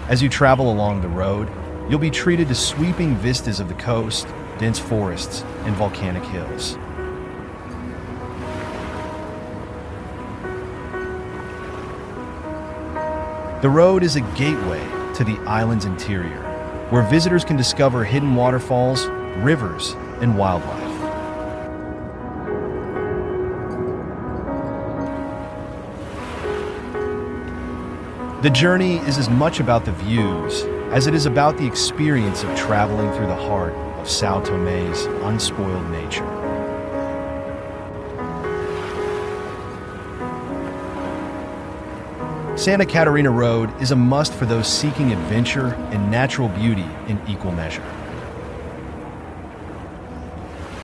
As you travel along the road, you'll be treated to sweeping vistas of the coast, dense forests, and volcanic hills. The road is a gateway to the island's interior, where visitors can discover hidden waterfalls, rivers, and wildlife. The journey is as much about the views as it is about the experience of traveling through the heart of SAO TOMÉ's unspoiled nature. Santa Catarina Road is a must for those seeking adventure and natural beauty in equal measure.